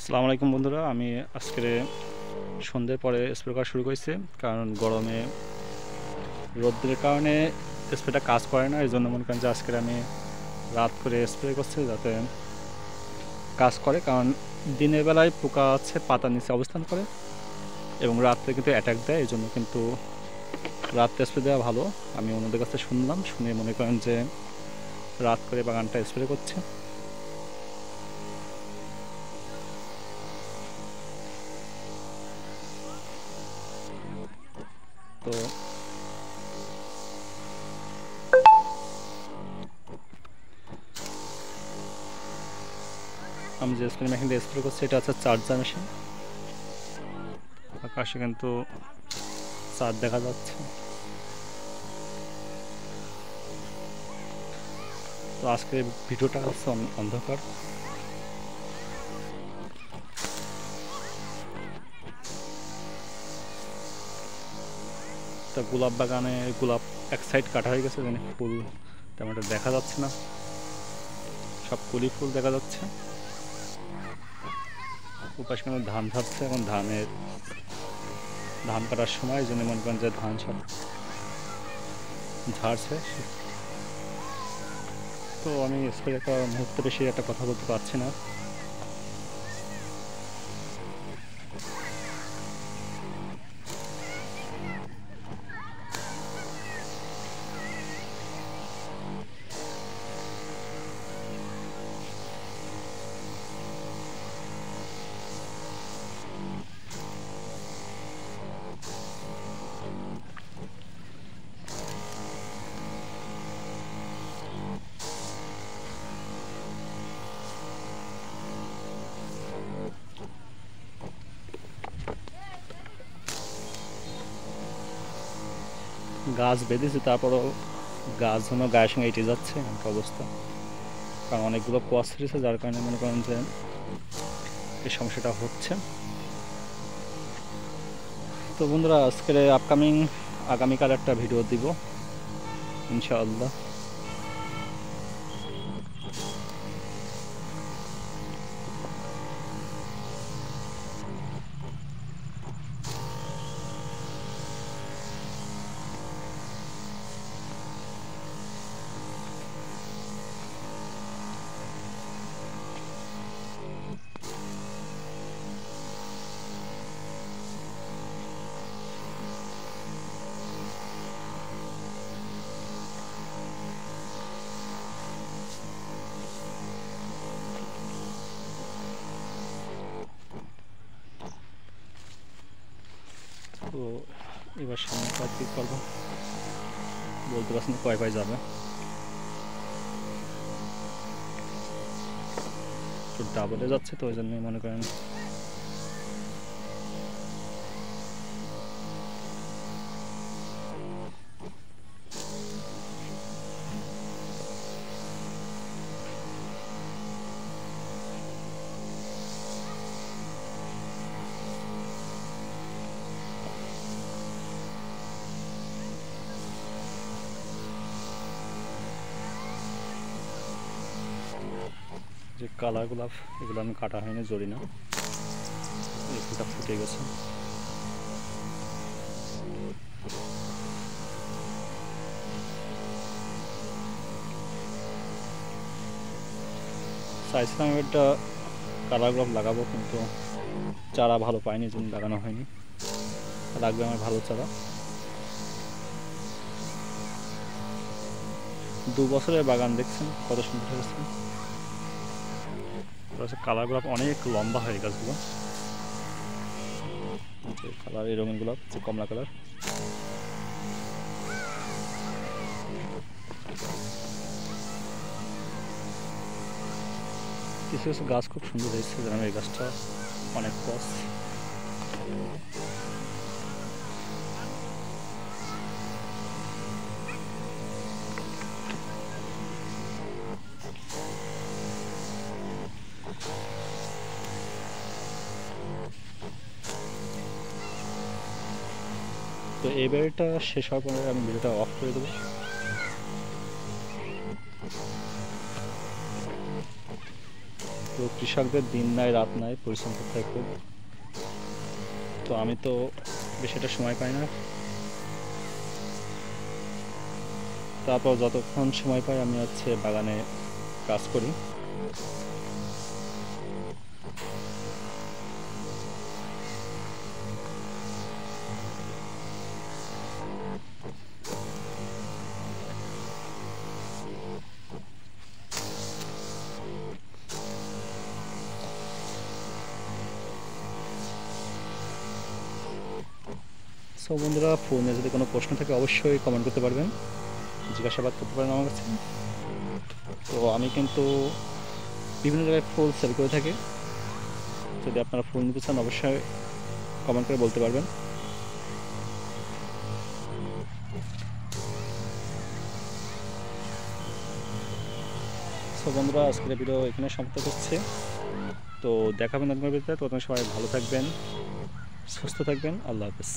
আসসালামু আলাইকুম বন্ধুরা, আমি আজকে সন্ধ্যের পরে স্প্রে করা শুরু করেছি। কারণ গরমে রোদ্রের কারণে স্প্রেটা কাজ করে না। এই জন্য মনে করেন যে আজকে আমি রাত করে স্প্রে করছি যাতে কাজ করে। কারণ দিনের বেলায় পোকা হচ্ছে পাতার নিচে অবস্থান করে এবং রাত্রে কিন্তু অ্যাটাক দেয়। এই জন্য কিন্তু রাত্রে স্প্রে দেওয়া ভালো। আমি অন্যদের কাছে শুনলাম, শুনে মনে করেন যে রাত করে বাগানটা স্প্রে করছে। তো আমি যে স্প্রে মেশিন দিয়ে স্প্রে করছি এটা হচ্ছে চার্জার মেশিন। আকাশে কিন্তু চাঁদ দেখা যাচ্ছে। তো আজকের ভিডিওটা হচ্ছে অন্ধকার। তা গোলাপ বাগানে গোলাপ এক সাইড কাটা হয়ে গেছে, যেন ফুল তেমন একটা দেখা যাচ্ছে না, সব কলি ফুল দেখা যাচ্ছে। উপাস কেন ধান ঝাড়ছে, এখন ধান কাটার সময় জন্য মনে করেন যে ধান সব ঝাড়ছে। তো আমি স্প্রে একটা মুহূর্তে বেশি একটা কথা বলতে পারছি না। গাছ বেঁধেছে, তারপরও গাছ যেন গায়ের সঙ্গে এঁটে যাচ্ছে এমন অবস্থা। কারণ অনেকগুলো কোয়াশ ছেড়েছে, যার কারণে মনে করেন যে এই সমস্যাটা হচ্ছে। তো বন্ধুরা, আজকের আগামীকাল একটা ভিডিও দিব ইনশাআল্লাহ। তো এবার সামনে কাজ কি করবো বলতে পারছি না, কয় পাই যাবে। তো ডাবলে যাচ্ছে, তো ওই জন্য মনে করেন যে কালার গোলাপ এগুলো আমি কাটা হয়নি, জড়ি না, এই ফুলটা ফুটে গেছে। চাইছিলাম একটা কালার গোলাপ লাগাবো, কিন্তু চারা ভালো পাইনি, জন্য লাগানো হয়নি। লাগবে আমার ভালো চারা। 2 বছরের বাগান দেখছেন কত সুন্দর হয়েছে। কালার গোলাপ অনেক লম্বা হয় গাছগুলো। কালার এই রঙিন গোলাপ, যে কমলা কালার। কিছু কিছু গাছ খুব সুন্দর হয়েছে, যেমন এই গাছটা অনেক কস। তো এই বাড়িটা শেষ হওয়ার পরে আমি ভিডিওটা অফ করে দেবো। তো কৃষকদের দিন নাই রাত নাই, পরিশ্রম করতে হয় খুব। তো আমি তো বেশি একটা সময় পাই না, তারপর যতক্ষণ সময় পাই আমি হচ্ছে বাগানে কাজ করি। সো বন্ধুরা, ফোনে যদি কোনো প্রশ্ন থাকে অবশ্যই কমেন্ট করতে পারবেন, জিজ্ঞাসাবাদ করতে পারেন আমার কাছে। তো আমি কিন্তু বিভিন্ন জায়গায় ফুল সেল করে থাকি, যদি আপনারা ফুল নিতে চান অবশ্যই কমেন্ট করে বলতে পারবেন। সো বন্ধুরা, আজকের ভিডিও এখানে সমাপ্ত করছি। তো দেখাবেন আপনার ভিতরে, তো সবাই ভালো থাকবেন, সুস্থ থাকবেন। আল্লাহ হাফেজ।